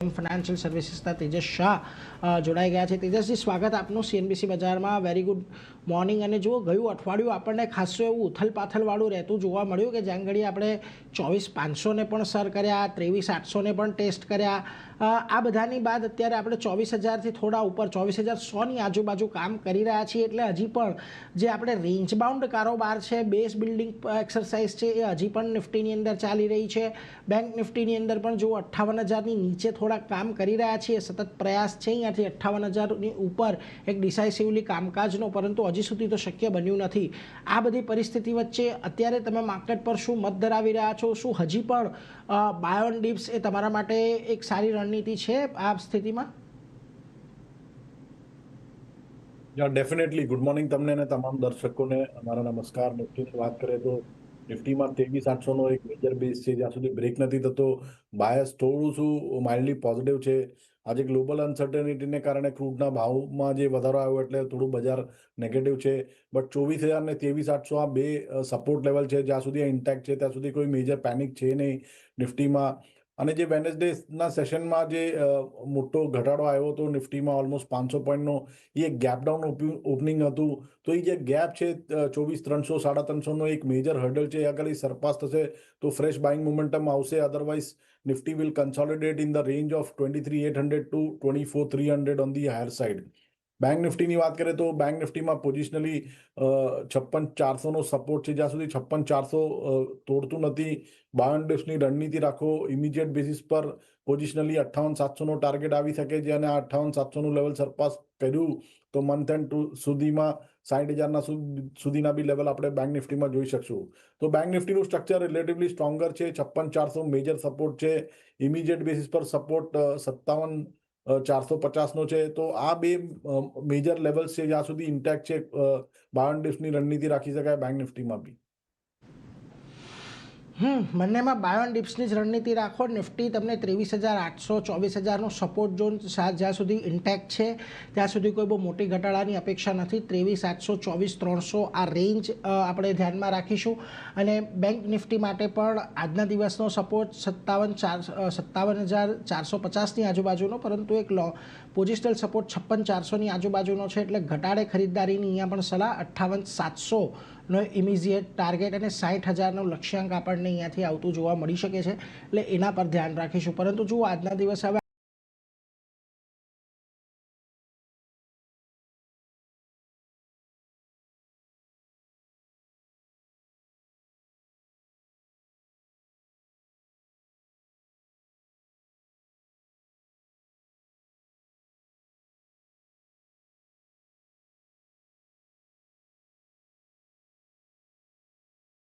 Financial સર્વિસીસના Tejas Shah જોડાઈ ગયા છે। તેજસજી, સ્વાગત આપનું CNBC બજારમાં। Very good morning. અને જુઓ, ગયું અઠવાડિયું આપણને ખાસું એવું ઉથલપાથલવાળું રહેતું જોવા મળ્યું કે જ્યાં ઘડી આપણે 24,500ને પણ સર કર્યા, 23,800ને પણ ટેસ્ટ કર્યા। આ બધાની બાદ અત્યારે આપણે 24,000થી થોડા ઉપર 24,100ની આજુબાજુ કામ કરી રહ્યા છીએ। એટલે હજી પણ જે આપણે રેન્જ બાઉન્ડ કારોબાર છે, બેઝ બિલ્ડિંગ એક્સરસાઇઝ છે, એ હજી પણ નિફ્ટીની અંદર ચાલી રહી છે। બેંક નિફ્ટીની અંદર પણ જુઓ 58,000ની નીચે થોડા કામ કરી રહ્યા છીએ। સતત પ્રયાસ છે અહીંયાથી 58,000ની ઉપર એક ડિસાઇસિવલી કામકાજનો, પરંતુ હજી સુધી તો શક્ય બન્યું નથી। આ બધી પરિસ્થિતિ વચ્ચે અત્યારે તમે માર્કેટ પર શું મત ધરાવી રહ્યા છો? શું હજી પણ બાય ઓન ડિપ્સ એ તમારા માટે એક સારી રણનીતિ છે આ સ્થિતિમાં? ડેફિનેટલી ગુડ મોર્નિંગ તમને અને તમામ દર્શકોને અમારા નમસ્કાર। નિફ્ટીની વાત કરીએ તો નિફ્ટીમાં 23,800નો એક મેજર બેઝ છે, જ્યાં સુધી બ્રેક નથી થતો બાયસ થોડું શું માઇલ્ડલી પોઝિટિવ છે। આજે ગ્લોબલ અનસર્ટેનિટીને કારણે ક્રૂડના ભાવમાં જે વધારો આવ્યો એટલે થોડું બજાર નેગેટિવ છે। બટ 24,000 ને 23,800 આ બે સપોર્ટ લેવલ છે, જ્યાં સુધી આ ઇન્ટેક્ટ છે ત્યાં સુધી કોઈ મેજર પેનિક છે નહીં નિફ્ટીમાં। અને જે વેનસડેના સેશનમાં જે મોટો ઘટાડો આવ્યો હતો નિફ્ટીમાં ઓલમોસ્ટ 500 પોઈન્ટનો, એ એક ગેપ ડાઉન ઓપનિંગ હતું। તો એ જે ગેપ છે 24,300 350નો એક મેજર હર્ડલ છે, અગર એ સરપાસ થશે તો ફ્રેશ બાઇંગ મોમેન્ટમ આવશે। Otherwise Nifty will consolidate in the range of 23,800 to 24,300 on the higher side. Bank નિફ્ટીની વાત કરીએ તો બેંક નિફ્ટીમાં પોઝિશનલી 56,400નો સપોર્ટ છે, જ્યાં સુધી 56,400 તોડતું નથી બાય ઓન ડિપ્સની રણનીતિ રાખો। ઇમિડિયેટ બેસિસ પર પોઝિશનલી 58,700નો ટાર્ગેટ આવી શકે છે, અને આ 58,700નું લેવલ સરપાસ કર્યું તો મંથ એન્ડ સુધીમાં 60,000ના સુધીના બી લેવલ આપણે બેંક નિફ્ટીમાં જોઈ શકશું। તો બેંક નિફ્ટીનું સ્ટ્રક્ચર રિલેટિવલી સ્ટ્રોંગર છે। 56,400 મેજર સપોર્ટ છે, ઇમિડિયેટ બેસિસ પર સપોર્ટ 57,450નો છે। તો આ બે મેજર લેવલ્સ છે જ્યાં સુધી ઇન્ટેક્ટ છે, બાય ઓન ડિપ્સની રણનીતિ રાખી શકાય બેંક નિફ્ટીમાં બી। બંનેમાં બાય ઓન ડિપ્સની જ રણનીતિ રાખો। નિફ્ટી તમને 23,800 24,000નો સપોર્ટ ઝોન જ્યાં સુધી ઇન્ટેક્ટ છે ત્યાં સુધી કોઈ બહુ મોટી ઘટાડાની અપેક્ષા નથી। 23,800 24,300 આ રેન્જ આપણે ધ્યાનમાં રાખીશું। અને બેંક નિફ્ટી માટે પણ આજના દિવસનો સપોર્ટ 57,450ની આજુબાજુનો, પરંતુ એક પોઝિશનલ સપોર્ટ 56,400ની આજુબાજુનો છે। એટલે ઘટાડે ખરીદદારીની અહીંયા પણ સલાહ। 58,700નો ઇમિડિયેટ ટાર્ગેટ અને 60,000નો લક્ષ્યાંક આપણને અહીંયાથી આવતું જોવા મળી શકે છે। એટલે એના પર ધ્યાન રાખીશું। પરંતુ જુઓ, આજના દિવસે હવે